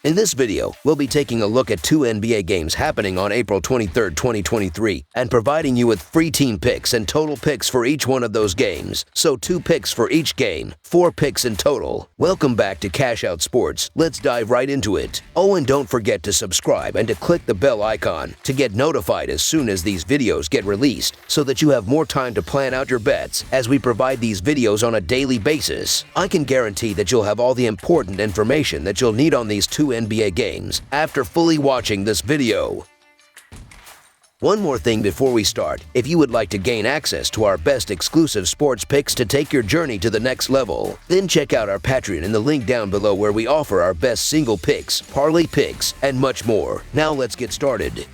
In this video, we'll be taking a look at 2 NBA games happening on April 23, 2023, and providing you with free team picks and total picks for each one of those games. So 2 picks for each game, 4 picks in total. Welcome back to Cash Out Sports. Let's dive right into it. Oh, and don't forget to subscribe and to click the bell icon to get notified as soon as these videos get released, so that you have more time to plan out your bets as we provide these videos on a daily basis. I can guarantee that you'll have all the important information that you'll need on these 2 NBA games after fully watching this video. One more thing before we start, if you would like to gain access to our best exclusive sports picks to take your journey to the next level, then check out our Patreon in the link down below, where we offer our best single picks, parlay picks, and much more. Now let's get started.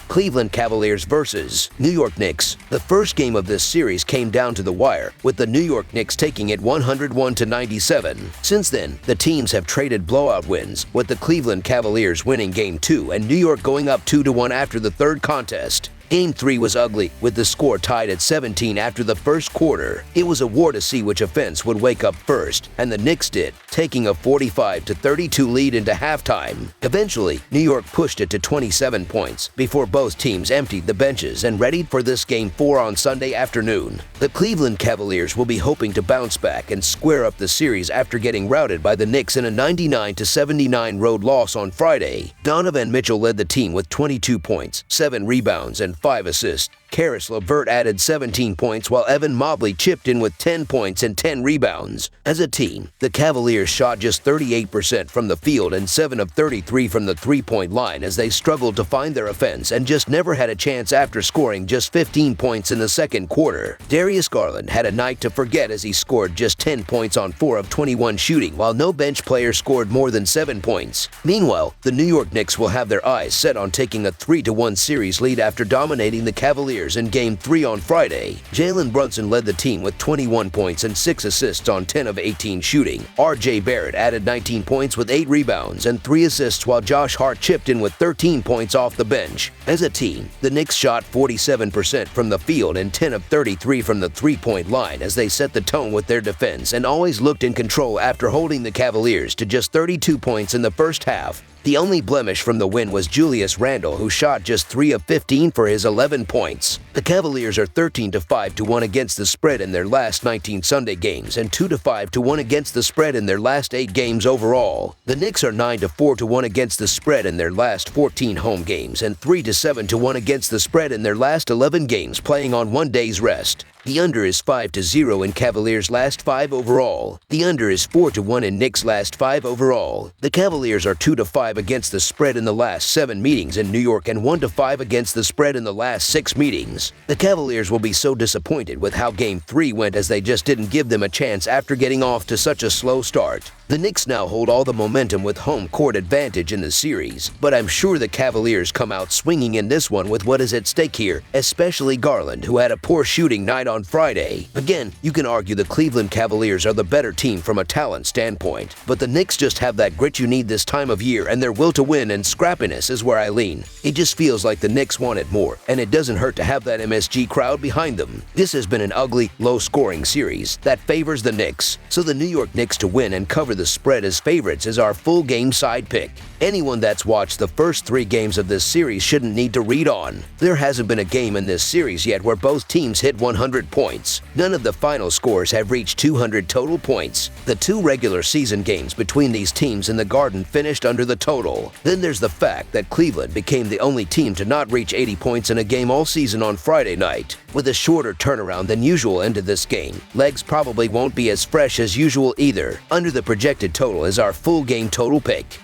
Cleveland Cavaliers versus New York Knicks. The first game of this series came down to the wire, with the New York Knicks taking it 101-97. Since then, the teams have traded blowout wins, with the Cleveland Cavaliers winning Game 2 and New York going up 2-1 after the third contest. Game 3 was ugly, with the score tied at 17 after the first quarter. It was a war to see which offense would wake up first, and the Knicks did, taking a 45-32 lead into halftime. Eventually, New York pushed it to 27 points before both teams emptied the benches and readied for this Game 4 on Sunday afternoon. The Cleveland Cavaliers will be hoping to bounce back and square up the series after getting routed by the Knicks in a 99-79 road loss on Friday. Donovan Mitchell led the team with 22 points, 7 rebounds, and 5 assists. Karis LeVert added 17 points, while Evan Mobley chipped in with 10 points and 10 rebounds. As a team, the Cavaliers shot just 38% from the field and 7 of 33 from the three-point line as they struggled to find their offense and just never had a chance after scoring just 15 points in the second quarter. Darius Garland had a night to forget as he scored just 10 points on 4 of 21 shooting, while no bench player scored more than 7 points. Meanwhile, the New York Knicks will have their eyes set on taking a 3-1 series lead after dominating the Cavaliers in Game 3 on Friday. Jalen Brunson led the team with 21 points and 6 assists on 10 of 18 shooting. R.J. Barrett added 19 points with 8 rebounds and 3 assists, while Josh Hart chipped in with 13 points off the bench. As a team, the Knicks shot 47% from the field and 10 of 33 from the three-point line as they set the tone with their defense and always looked in control after holding the Cavaliers to just 32 points in the first half. The only blemish from the win was Julius Randle, who shot just 3 of 15 for his 11 points. The Cavaliers are 13-5-1 against the spread in their last 19 Sunday games and 2-5-1 against the spread in their last 8 games overall. The Knicks are 9-4-1 against the spread in their last 14 home games and 3-7-1 against the spread in their last 11 games playing on 1 day's rest. The under is 5-0 in Cavaliers' last 5 overall. The under is 4-1 in Knicks' last 5 overall. The Cavaliers are 2-5 against the spread in the last 7 meetings in New York and 1-5 against the spread in the last 6 meetings. The Cavaliers will be so disappointed with how Game 3 went, as they just didn't give them a chance after getting off to such a slow start. The Knicks now hold all the momentum with home court advantage in the series, but I'm sure the Cavaliers come out swinging in this one with what is at stake here, especially Garland, who had a poor shooting night on Friday. Again, you can argue the Cleveland Cavaliers are the better team from a talent standpoint, but the Knicks just have that grit you need this time of year, and their will to win and scrappiness is where I lean. It just feels like the Knicks want it more, and it doesn't hurt to have that MSG crowd behind them. This has been an ugly, low-scoring series that favors the Knicks, so the New York Knicks to win and cover the spread as favorites is our full game side pick. Anyone that's watched the first 3 games of this series shouldn't need to read on. There hasn't been a game in this series yet where both teams hit 100 points. None of the final scores have reached 200 total points. The 2 regular season games between these teams in the Garden finished under the total. Then there's the fact that Cleveland became the only team to not reach 80 points in a game all season on Friday night. With a shorter turnaround than usual into this game, legs probably won't be as fresh as usual either. Under the projected total is our full game total pick.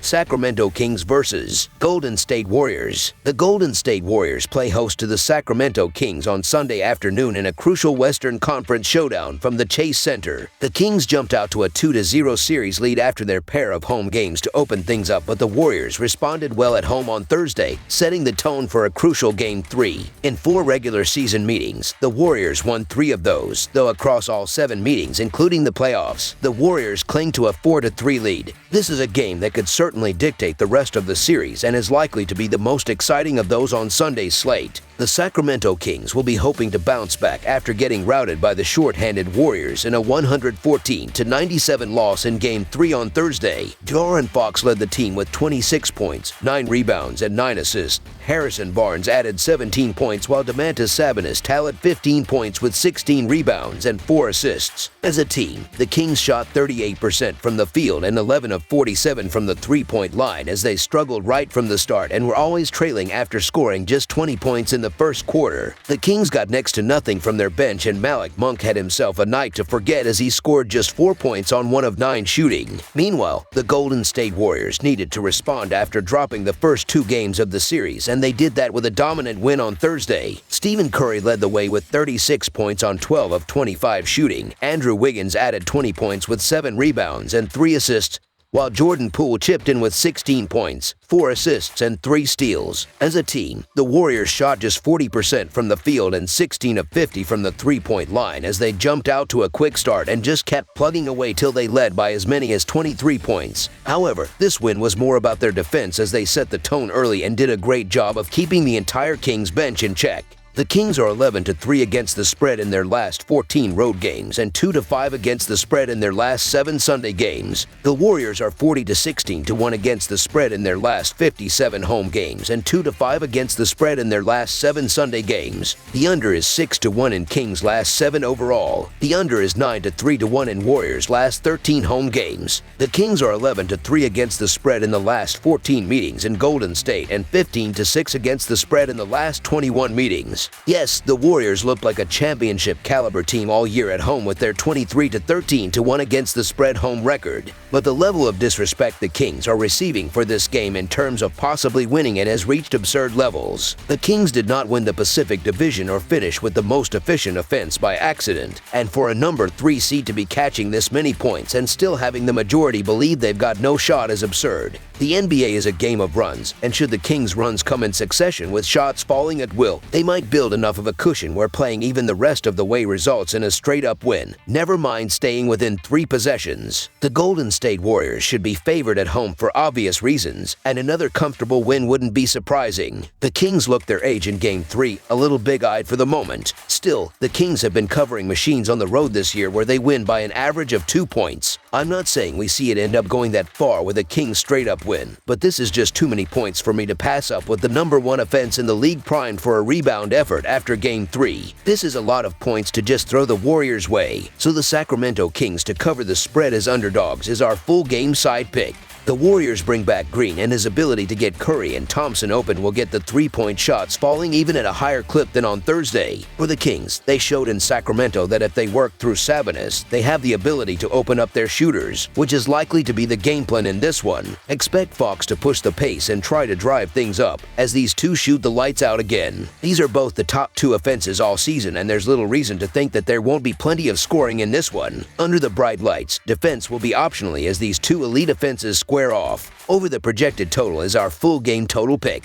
Sacramento Kings versus Golden State Warriors. The Golden State Warriors play host to the Sacramento Kings on Sunday afternoon in a crucial Western Conference showdown from the Chase Center. The Kings jumped out to a 2-0 series lead after their pair of home games to open things up, but the Warriors responded well at home on Thursday, setting the tone for a crucial Game 3. In 4 regular season meetings, the Warriors won 3 of those, though across all 7 meetings, including the playoffs, the Warriors cling to a 4-3 lead. This is a game that could certainly certainly dictate the rest of the series and is likely to be the most exciting of those on Sunday's slate. The Sacramento Kings will be hoping to bounce back after getting routed by the short-handed Warriors in a 114-97 loss in Game 3 on Thursday. De'Aaron Fox led the team with 26 points, 9 rebounds, and 9 assists. Harrison Barnes added 17 points while Domantas Sabonis tallied 15 points with 16 rebounds and 4 assists. As a team, the Kings shot 38% from the field and 11 of 47 from the three-point line as they struggled right from the start and were always trailing after scoring just 20 points in the first quarter. The Kings got next to nothing from their bench, and Malik Monk had himself a night to forget as he scored just 4 points on 1 of 9 shooting. Meanwhile, the Golden State Warriors needed to respond after dropping the first 2 games of the series, and they did that with a dominant win on Thursday. Stephen Curry led the way with 36 points on 12 of 25 shooting. Andrew Wiggins added 20 points with 7 rebounds and 3 assists, while Jordan Poole chipped in with 16 points, 4 assists, and 3 steals. As a team, the Warriors shot just 40% from the field and 16 of 50 from the three-point line as they jumped out to a quick start and just kept plugging away till they led by as many as 23 points. However, this win was more about their defense as they set the tone early and did a great job of keeping the entire Kings bench in check. The Kings are 11-3 against the spread in their last 14 road games and 2-5 against the spread in their last 7 Sunday games. The Warriors are 40-16-1 against the spread in their last 57 home games and 2-5 against the spread in their last 7 Sunday games. The under is 6-1 in Kings' last 7 overall. The under is 9-3-1 in Warriors' last 13 home games. The Kings are 11-3 against the spread in the last 14 meetings in Golden State and 15-6 against the spread in the last 21 meetings. Yes, the Warriors looked like a championship-caliber team all year at home with their 23-13-1 against the spread home record. But the level of disrespect the Kings are receiving for this game in terms of possibly winning it has reached absurd levels. The Kings did not win the Pacific Division or finish with the most efficient offense by accident, and for a number 3 seed to be catching this many points and still having the majority believe they've got no shot is absurd. The NBA is a game of runs, and should the Kings' runs come in succession with shots falling at will, they might build enough of a cushion where playing even the rest of the way results in a straight-up win, never mind staying within 3 possessions. The Golden State Warriors should be favored at home for obvious reasons, and another comfortable win wouldn't be surprising. The Kings look their age in Game 3, a little big-eyed for the moment. Still, the Kings have been covering machines on the road this year where they win by an average of 2 points. I'm not saying we see it end up going that far with a Kings straight-up win, but this is just too many points for me to pass up with the #1 offense in the league primed for a rebound effort after Game 3. This is a lot of points to just throw the Warriors' way, so the Sacramento Kings to cover the spread as underdogs is our full game side pick. The Warriors bring back Green, and his ability to get Curry and Thompson open will get the three-point shots falling even at a higher clip than on Thursday. For the Kings, they showed in Sacramento that if they work through Sabonis, they have the ability to open up their shooters, which is likely to be the game plan in this one. Expect Fox to push the pace and try to drive things up, as these two shoot the lights out again. These are both the top 2 offenses all season, and there's little reason to think that there won't be plenty of scoring in this one. Under the bright lights, defense will be optionally as these 2 elite offenses square off. Over the projected total is our full game total pick.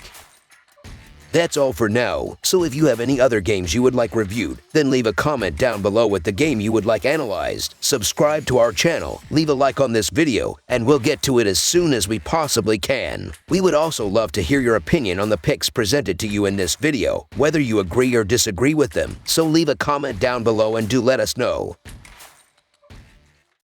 That's all for now, so if you have any other games you would like reviewed, then leave a comment down below with the game you would like analyzed. Subscribe to our channel, leave a like on this video, and we'll get to it as soon as we possibly can. We would also love to hear your opinion on the picks presented to you in this video, whether you agree or disagree with them, so leave a comment down below and do let us know.